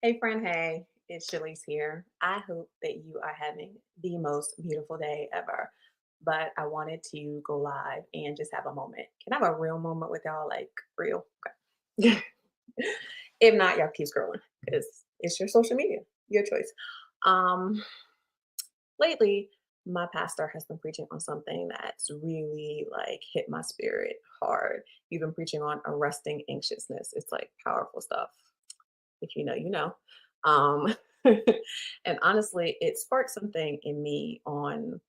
Hey, friend. Hey, it's Shalise here. I hope that you are having the most beautiful day ever. But I wanted to go live and just have a moment. Can I have a real moment with y'all? Like, real? Okay. If not, y'all keep scrolling because it's your social media, your choice. Um, Lately, my pastor has been preaching on something that's really like hit my spirit hard. You've been preaching on arresting anxiousness. It's like powerful stuff. If you know, you know. Um, and honestly, it sparked something in me on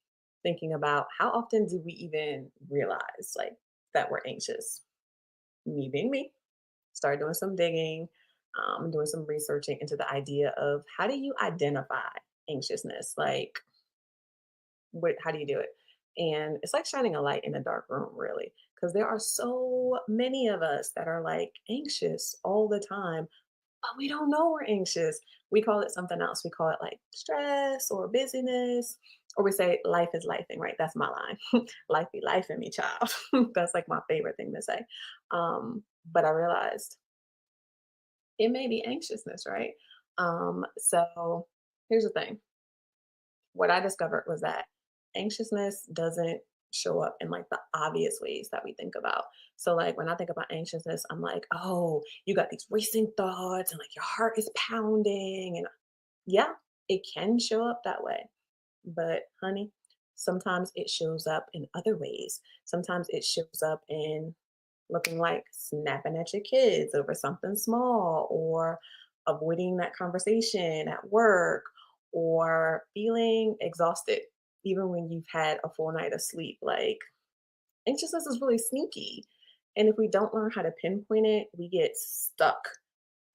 thinking about how often do we even realize like that we're anxious? Me being me, started doing some digging, doing some researching into the idea of how do you identify anxiousness? Like, what? How do you do it? And it's like shining a light in a dark room, really, because there are so many of us that are like anxious all the time, but we don't know we're anxious. We call it something else. We call it like stress or busyness, or we say life is lifing, right? That's my line. Life be life in me, child. That's like my favorite thing to say. But I realized it may be anxiousness, right? So here's the thing. What I discovered was that anxiousness doesn't show up in like the obvious ways that we think about. So like when I think about anxiousness, I'm like, oh, you got these racing thoughts and like your heart is pounding. And yeah, it can show up that way. But honey, sometimes it shows up in other ways. Sometimes it shows up in looking like snapping at your kids over something small or avoiding that conversation at work or feeling exhausted even when you've had a full night of sleep. Like anxiousness is really sneaky. And if we don't learn how to pinpoint it, we get stuck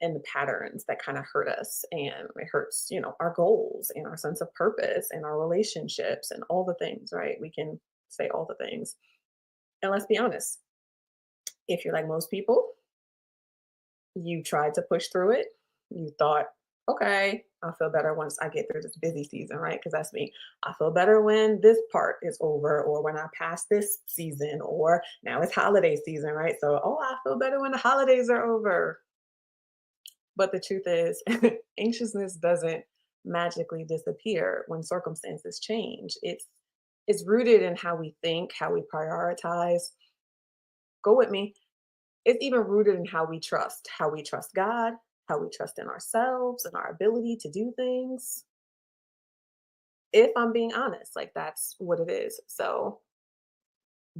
in the patterns that kind of hurt us, and it hurts, our goals and our sense of purpose and our relationships and all the things, right? We can say all the things. And let's be honest, if you're like most people, you tried to push through it. You thought, okay, I'll feel better once I get through this busy season, right? Because that's me. I feel better when this part is over or when I pass this season or now it's holiday season, right? So, oh, I feel better when the holidays are over. But the truth is, anxiousness doesn't magically disappear when circumstances change. It's rooted in how we think, how we prioritize. Go with me. It's even rooted in how we trust God, how we trust in ourselves and our ability to do things. If I'm being honest, like that's what it is. So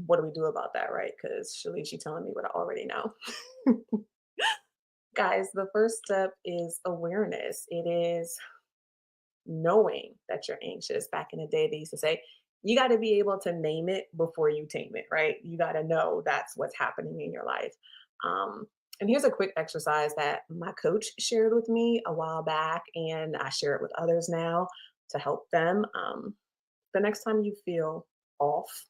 what do we do about that, right? Because she telling me what I already know. Guys, the first step is awareness. It is knowing that you're anxious. Back in the day, they used to say, you got to be able to name it before you tame it, right? You got to know that's what's happening in your life. Um, and here's a quick exercise that my coach shared with me a while back, and I share it with others now to help them. The next time you feel off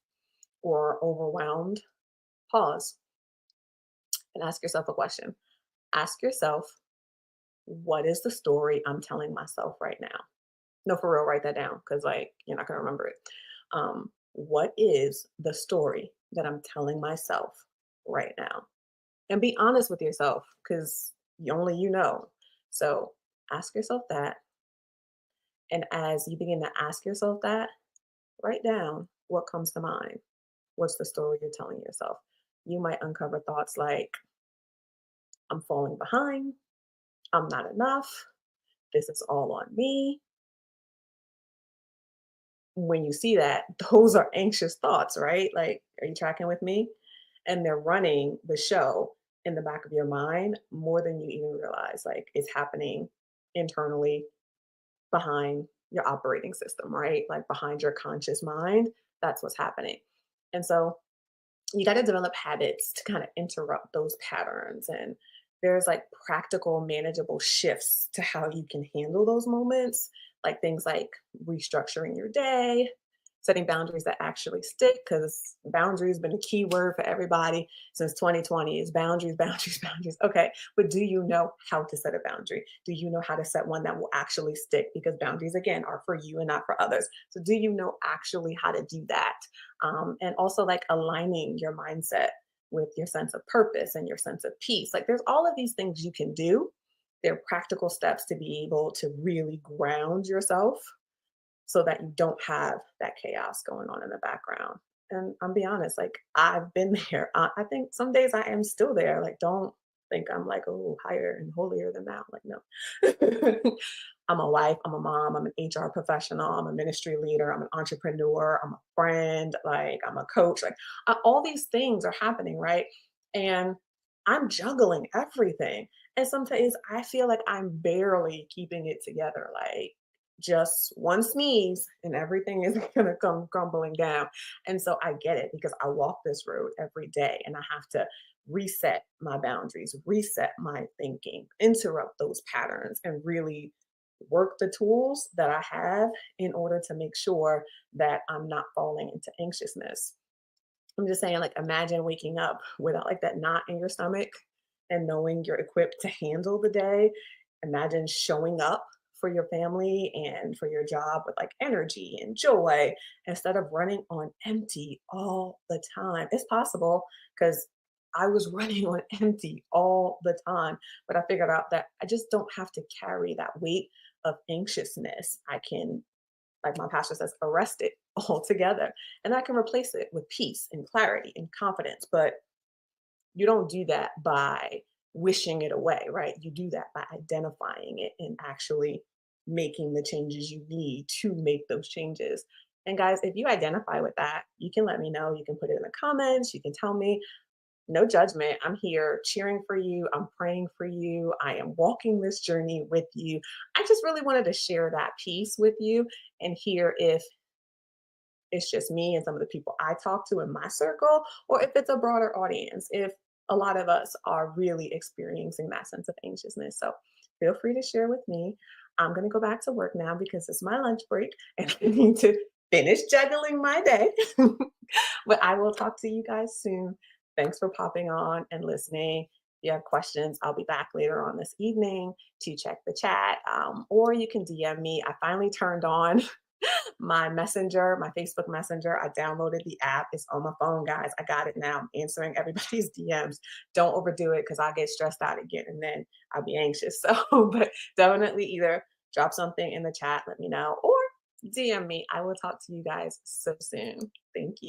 or overwhelmed, pause and ask yourself a question. Ask yourself, what is the story I'm telling myself right now? No, for real, write that down because like you're not gonna remember it. What is the story that I'm telling myself right now? And be honest with yourself because only you know. So ask yourself that. And as you begin to ask yourself that, write down what comes to mind. What's the story you're telling yourself? You might uncover thoughts like, I'm falling behind, I'm not enough, this is all on me. When you see that, those are anxious thoughts, right? Like, are you tracking with me? And they're running the show in the back of your mind more than you even realize. Like, it's happening internally behind your operating system, right? Like, behind your conscious mind. That's what's happening. And so, you got to develop habits to kind of interrupt those patterns. And there's like practical, manageable shifts to how you can handle those moments, like things like restructuring your day, setting boundaries that actually stick, because boundaries been a key word for everybody since 2020 is boundaries, boundaries, boundaries. Okay, but do you know how to set a boundary? Do you know how to set one that will actually stick? Because boundaries, again, are for you and not for others. So do you know actually how to do that? And also like aligning your mindset with your sense of purpose and your sense of peace. Like there's all of these things you can do They're practical steps to be able to really ground yourself so that you don't have that chaos going on in the background. And I'm be honest, like I've been there. I think some days I am still there. Like, don't think I'm like, oh, higher and holier than thou. Like, no. I'm a wife, I'm a mom, I'm an HR professional, I'm a ministry leader, I'm an entrepreneur, I'm a friend, like I'm a coach. Like all these things are happening, right? And I'm juggling everything. And some days I feel like I'm barely keeping it together. Like just one sneeze and everything is going to come crumbling down. And so I get it because I walk this road every day and I have to reset my boundaries, reset my thinking, interrupt those patterns, and really work the tools that I have in order to make sure that I'm not falling into anxiousness. I'm just saying, like, imagine waking up without like that knot in your stomach and knowing you're equipped to handle the day. Imagine showing up for your family and for your job with like energy and joy instead of running on empty all the time. It's possible because I was running on empty all the time, but I figured out that I just don't have to carry that weight of anxiousness. I can, like my pastor says, arrest it altogether. And I can replace it with peace and clarity and confidence. But you don't do that by wishing it away, right? You do that by identifying it and actually making the changes you need to make those changes. And guys, if you identify with that, you can let me know. You can put it in the comments. You can tell me. No judgment. I'm here cheering for you. I'm praying for you. I am walking this journey with you. I just really wanted to share that piece with you and hear if it's just me and some of the people I talk to in my circle, or if it's a broader audience, if a lot of us are really experiencing that sense of anxiousness. So feel free to share with me. I'm going to go back to work now because it's my lunch break and I need to finish juggling my day. But I will talk to you guys soon. Thanks for popping on and listening. If you have questions, I'll be back later on this evening to check the chat, or you can DM me. I finally turned on my messenger, my Facebook Messenger. I downloaded the app. It's on my phone, guys. I got it now. I'm answering everybody's DMs. Don't overdo it because I'll get stressed out again and then I'll be anxious. So, but definitely either drop something in the chat, let me know, or DM me. I will talk to you guys so soon. Thank you.